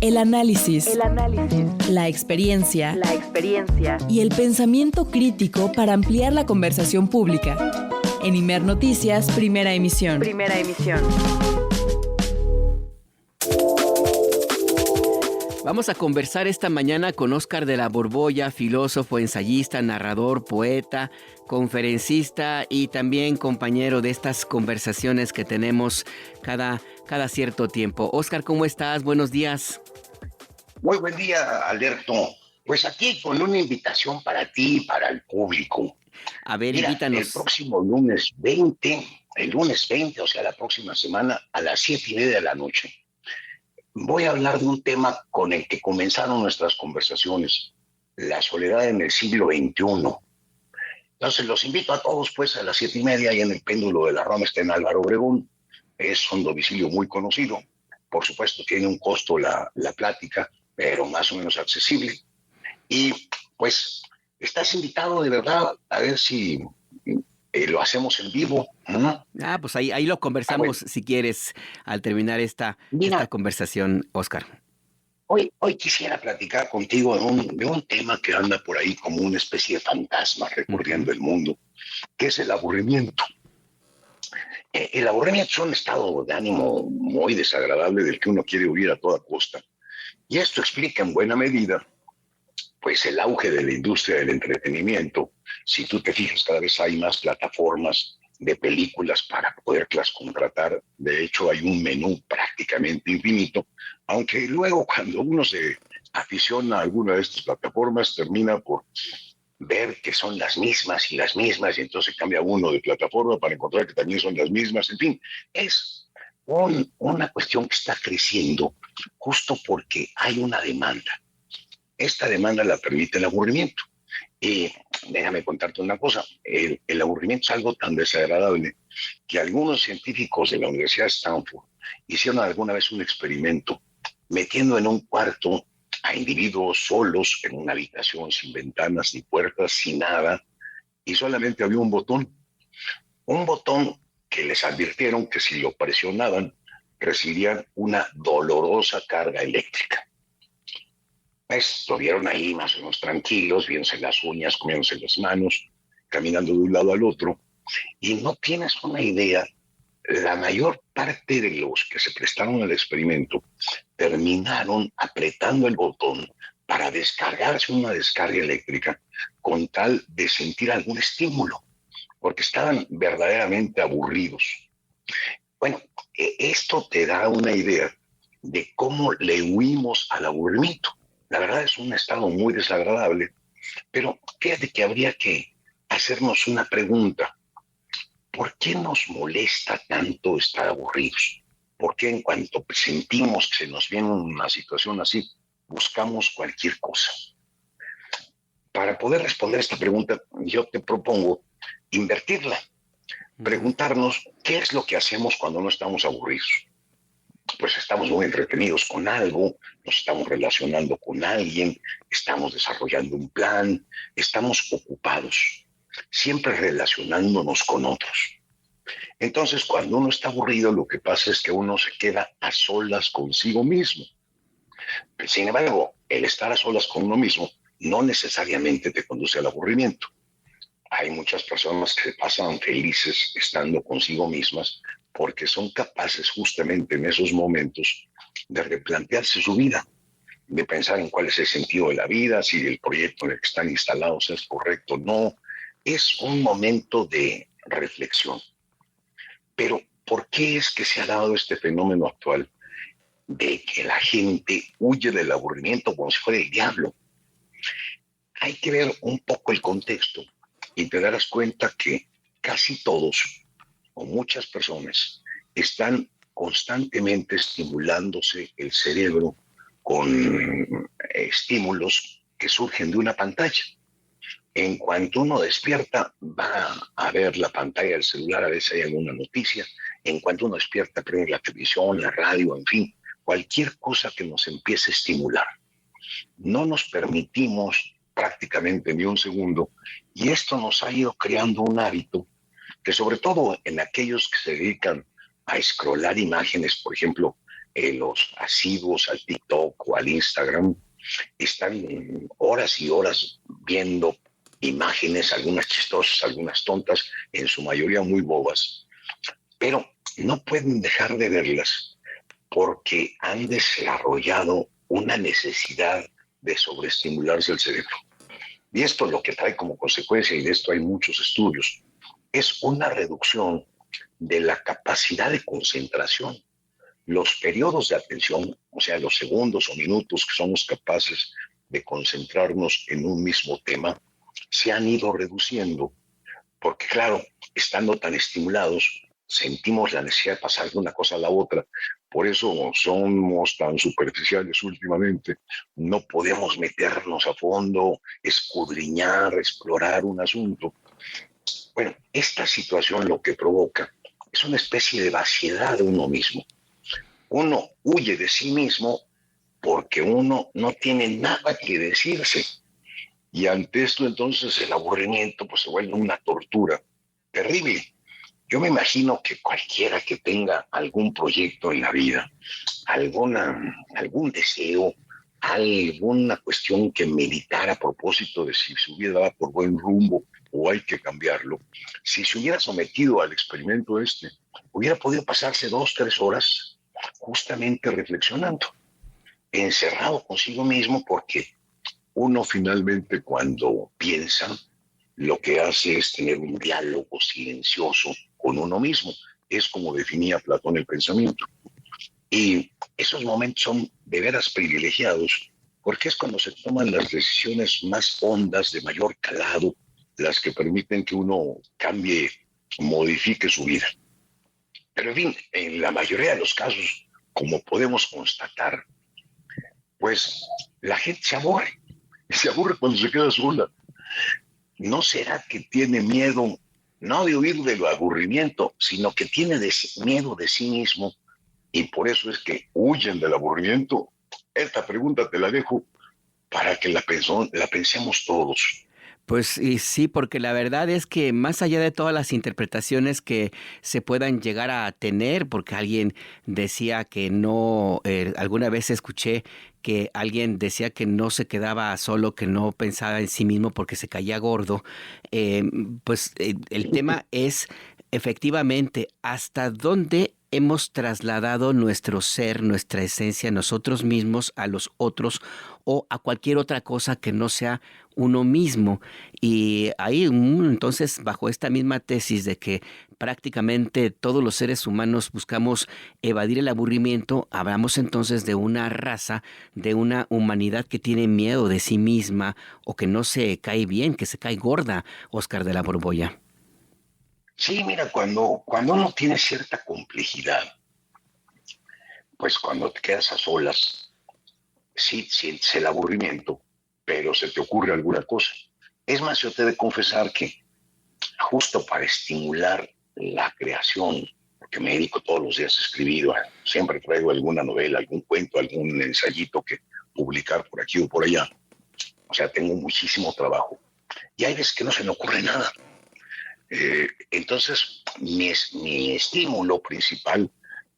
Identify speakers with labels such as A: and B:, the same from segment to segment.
A: El análisis, la experiencia y el pensamiento crítico para ampliar la conversación pública. En Imer Noticias, primera emisión.
B: Vamos a conversar esta mañana con Óscar de la Borbolla, filósofo, ensayista, narrador, poeta, conferencista y también compañero de estas conversaciones que tenemos cada cierto tiempo. Óscar, ¿cómo estás? Buenos días.
C: Muy buen día, Alberto. Pues aquí con una invitación para ti y para el público.
B: A ver,
C: Mira,
B: invítanos.
C: el próximo lunes 20, o sea, la próxima semana, a las 7:30 de la noche, voy a hablar de un tema con el que comenzaron nuestras conversaciones, la soledad en el siglo XXI. Entonces los invito a todos pues a las 7:30 y en el péndulo de la Roma está en Álvaro Obregón. Es un domicilio muy conocido. Por supuesto tiene un costo la plática, pero más o menos accesible. Y pues estás invitado de verdad a ver si lo hacemos en vivo.
B: Pues ahí lo conversamos
C: Bueno.
B: si quieres al terminar esta conversación, Óscar.
C: Hoy quisiera platicar contigo de un tema que anda por ahí como una especie de fantasma recorriendo el mundo, que es el aburrimiento. El aburrimiento es un estado de ánimo muy desagradable del que uno quiere huir a toda costa. Y esto explica en buena medida pues el auge de la industria del entretenimiento. Si tú te fijas, cada vez hay más plataformas de películas para poderlas contratar. De hecho, hay un menú prácticamente infinito, aunque luego cuando uno se aficiona a alguna de estas plataformas, termina por ver que son las mismas, y entonces cambia uno de plataforma para encontrar que también son las mismas. En fin, es una cuestión que está creciendo justo porque hay una demanda. Esta demanda la permite el aburrimiento. Y déjame contarte una cosa, el aburrimiento es algo tan desagradable que algunos científicos de la Universidad de Stanford hicieron alguna vez un experimento metiendo en un cuarto a individuos solos en una habitación sin ventanas ni puertas, sin nada, y solamente había un botón que les advirtieron que si lo presionaban recibirían una dolorosa carga eléctrica. Pues lo vieron ahí más o menos tranquilos, viéndose las uñas, comiéndose las manos, caminando de un lado al otro. Y no tienes una idea, la mayor parte de los que se prestaron al experimento terminaron apretando el botón para descargarse una descarga eléctrica con tal de sentir algún estímulo, porque estaban verdaderamente aburridos. Bueno, esto te da una idea de cómo le huimos al aburrimiento. La verdad es un estado muy desagradable, pero fíjate que habría que hacernos una pregunta. ¿Por qué nos molesta tanto estar aburridos? ¿Por qué en cuanto sentimos que se nos viene una situación así, buscamos cualquier cosa? Para poder responder esta pregunta, yo te propongo invertirla. Preguntarnos qué es lo que hacemos cuando no estamos aburridos. Pues estamos muy entretenidos con algo, nos estamos relacionando con alguien, estamos desarrollando un plan, estamos ocupados, siempre relacionándonos con otros. Entonces, cuando uno está aburrido, lo que pasa es que uno se queda a solas consigo mismo. Sin embargo, el estar a solas con uno mismo no necesariamente te conduce al aburrimiento. Hay muchas personas que se pasan felices estando consigo mismas porque son capaces justamente en esos momentos de replantearse su vida, de pensar en cuál es el sentido de la vida, si el proyecto en el que están instalados es correcto o no. Es un momento de reflexión. Pero, ¿por qué es que se ha dado este fenómeno actual de que la gente huye del aburrimiento como si fuera el diablo? Hay que ver un poco el contexto y te darás cuenta que casi todos o muchas personas están constantemente estimulándose el cerebro con estímulos que surgen de una pantalla. En cuanto uno despierta, va a ver la pantalla del celular, a veces hay alguna noticia. En cuanto uno despierta, prende la televisión, la radio, en fin, cualquier cosa que nos empiece a estimular. No nos permitimos prácticamente ni un segundo, y esto nos ha ido creando un hábito que, sobre todo en aquellos que se dedican a scrollar imágenes, por ejemplo, los asiduos al TikTok o al Instagram están horas y horas viendo imágenes, algunas chistosas, algunas tontas, en su mayoría muy bobas, pero no pueden dejar de verlas porque han desarrollado una necesidad de sobreestimularse el cerebro. Y esto lo que trae como consecuencia, y de esto hay muchos estudios, es una reducción de la capacidad de concentración. Los periodos de atención, o sea, los segundos o minutos que somos capaces de concentrarnos en un mismo tema, se han ido reduciendo, porque claro, estando tan estimulados, sentimos la necesidad de pasar de una cosa a la otra. Por eso somos tan superficiales últimamente. No podemos meternos a fondo, escudriñar, explorar un asunto. Bueno, esta situación lo que provoca es una especie de vaciedad de uno mismo. Uno huye de sí mismo porque uno no tiene nada que decirse. Y ante esto entonces el aburrimiento pues se vuelve una tortura terrible. Yo me imagino que cualquiera que tenga algún proyecto en la vida, algún deseo, alguna cuestión que meditar a propósito de si su vida va por buen rumbo o hay que cambiarlo, si se hubiera sometido al experimento hubiera podido pasarse 2, 3 horas justamente reflexionando, encerrado consigo mismo, porque uno finalmente cuando piensa, lo que hace es tener un diálogo silencioso con uno mismo. Es como definía Platón el pensamiento. Y esos momentos son de veras privilegiados, porque es cuando se toman las decisiones más hondas, de mayor calado, las que permiten que uno cambie, modifique su vida. Pero en fin, en la mayoría de los casos, como podemos constatar, pues la gente se aburre cuando se queda sola. ¿No será que tiene miedo, no de huir del aburrimiento, sino que tiene miedo de sí mismo y por eso es que huyen del aburrimiento? Esta pregunta te la dejo para que la pensemos todos.
B: Pues y sí, porque la verdad es que más allá de todas las interpretaciones que se puedan llegar a tener, porque alguien decía que no, alguna vez escuché que alguien decía que no se quedaba solo, que no pensaba en sí mismo porque se caía gordo, eh, el tema es efectivamente hasta dónde hemos trasladado nuestro ser, nuestra esencia, nosotros mismos a los otros o a cualquier otra cosa que no sea uno mismo. Y ahí, entonces, bajo esta misma tesis de que prácticamente todos los seres humanos buscamos evadir el aburrimiento, hablamos entonces de una raza, de una humanidad que tiene miedo de sí misma o que no se cae bien, que se cae gorda, Oscar de la Borbolla.
C: Sí, mira, cuando uno tiene cierta complejidad, pues cuando te quedas a solas, sí sientes el aburrimiento, pero se te ocurre alguna cosa. Es más, yo te he de confesar que justo para estimular la creación, porque me dedico todos los días a escribir, siempre traigo alguna novela, algún cuento, algún ensayito que publicar por aquí o por allá. O sea, tengo muchísimo trabajo. Y hay veces que no se me ocurre nada. Entonces, mi estímulo principal,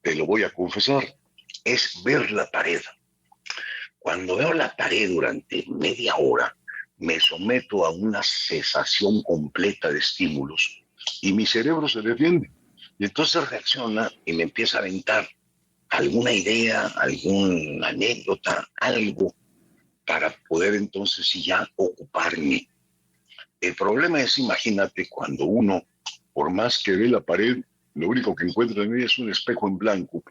C: te lo voy a confesar, es ver la pared. Cuando veo la pared durante media hora, me someto a una cesación completa de estímulos y mi cerebro se defiende. Y entonces reacciona y me empieza a aventar alguna idea, alguna anécdota, algo para poder entonces sí ya ocuparme. El problema es, imagínate, cuando uno, por más que ve la pared, lo único que encuentra en ella es un espejo en blanco,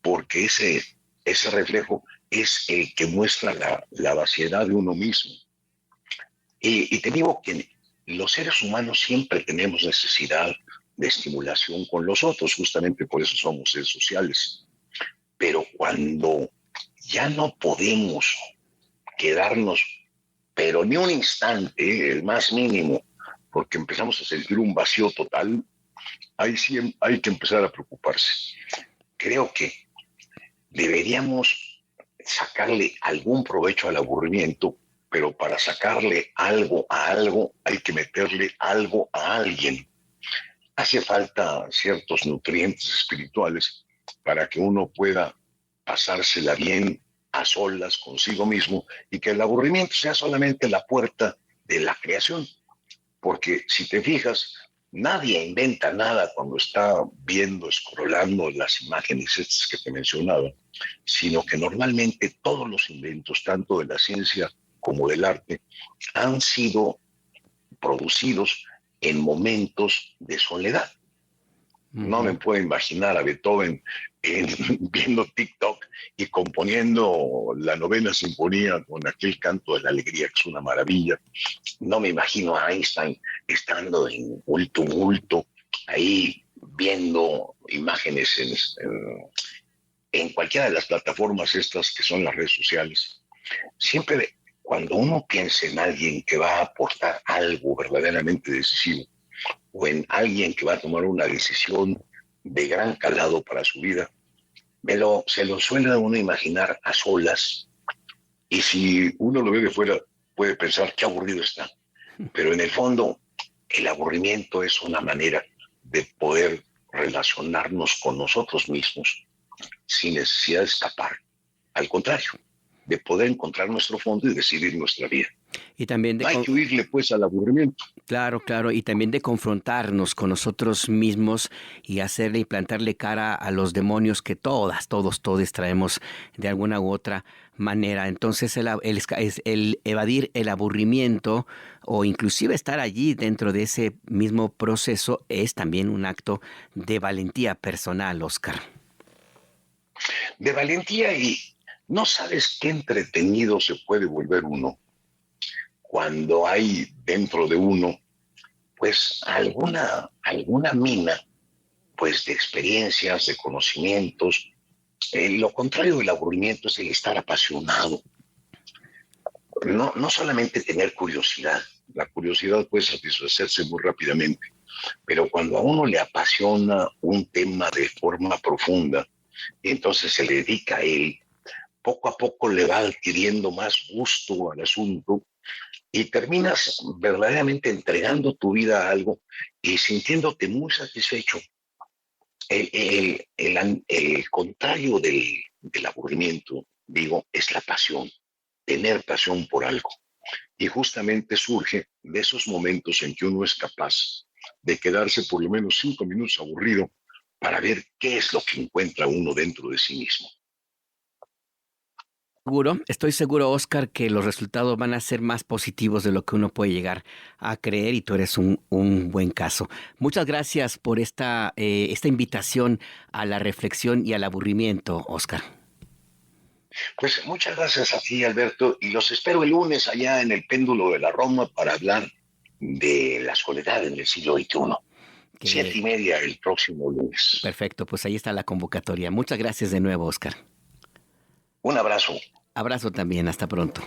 C: porque ese reflejo es el que muestra la vaciedad de uno mismo. Y te digo que los seres humanos siempre tenemos necesidad de estimulación con los otros, justamente por eso somos seres sociales. Pero cuando ya no podemos quedarnos, pero ni un instante, el más mínimo, porque empezamos a sentir un vacío total, ahí sí hay que empezar a preocuparse. Creo que deberíamos sacarle algún provecho al aburrimiento, pero para sacarle algo a algo hay que meterle algo a alguien. Hace falta ciertos nutrientes espirituales para que uno pueda pasársela bien a solas consigo mismo y que el aburrimiento sea solamente la puerta de la creación. Porque si te fijas, nadie inventa nada cuando está viendo, scrollando las imágenes estas que te mencionaba, sino que normalmente todos los inventos, tanto de la ciencia como del arte, han sido producidos en momentos de soledad. No me puedo imaginar a Beethoven viendo TikTok y componiendo la novena sinfonía con aquel canto de la alegría, que es una maravilla. No me imagino a Einstein estando en un tumulto, ahí viendo imágenes en cualquiera de las plataformas estas que son las redes sociales. Siempre cuando uno piensa en alguien que va a aportar algo verdaderamente decisivo, o en alguien que va a tomar una decisión de gran calado para su vida, se lo suele uno imaginar a solas, y si uno lo ve de fuera puede pensar qué aburrido está, pero en el fondo el aburrimiento es una manera de poder relacionarnos con nosotros mismos sin necesidad de escapar, al contrario, de poder encontrar nuestro fondo y decidir nuestra vida.
B: Y también
C: no hay que huirle pues al aburrimiento.
B: Claro, claro, y también de confrontarnos con nosotros mismos y hacerle y plantarle cara a los demonios que todos traemos de alguna u otra manera. Entonces el evadir el aburrimiento o inclusive estar allí dentro de ese mismo proceso es también un acto de valentía personal, Óscar.
C: De valentía, y no sabes qué entretenido se puede volver uno cuando hay dentro de uno pues alguna mina pues de experiencias, de conocimientos. Lo contrario del aburrimiento es el estar apasionado. No solamente tener curiosidad, la curiosidad puede satisfacerse muy rápidamente, pero cuando a uno le apasiona un tema de forma profunda, y entonces se le dedica a él, poco a poco le va adquiriendo más gusto al asunto y terminas verdaderamente entregando tu vida a algo y sintiéndote muy satisfecho. El contrario del aburrimiento, digo, es la pasión, tener pasión por algo. Y justamente surge de esos momentos en que uno es capaz de quedarse por lo menos 5 minutos aburrido para ver qué es lo que encuentra uno dentro de sí mismo.
B: Estoy seguro, Óscar, que los resultados van a ser más positivos de lo que uno puede llegar a creer y tú eres un buen caso. Muchas gracias por esta invitación a la reflexión y al aburrimiento, Óscar.
C: Pues muchas gracias a ti, Alberto, y los espero el lunes allá en el Péndulo de la Roma para hablar de la soledad en el siglo XXI. 7:30 el próximo lunes.
B: Perfecto, pues ahí está la convocatoria. Muchas gracias de nuevo, Óscar.
C: Un abrazo.
B: Abrazo también, hasta pronto.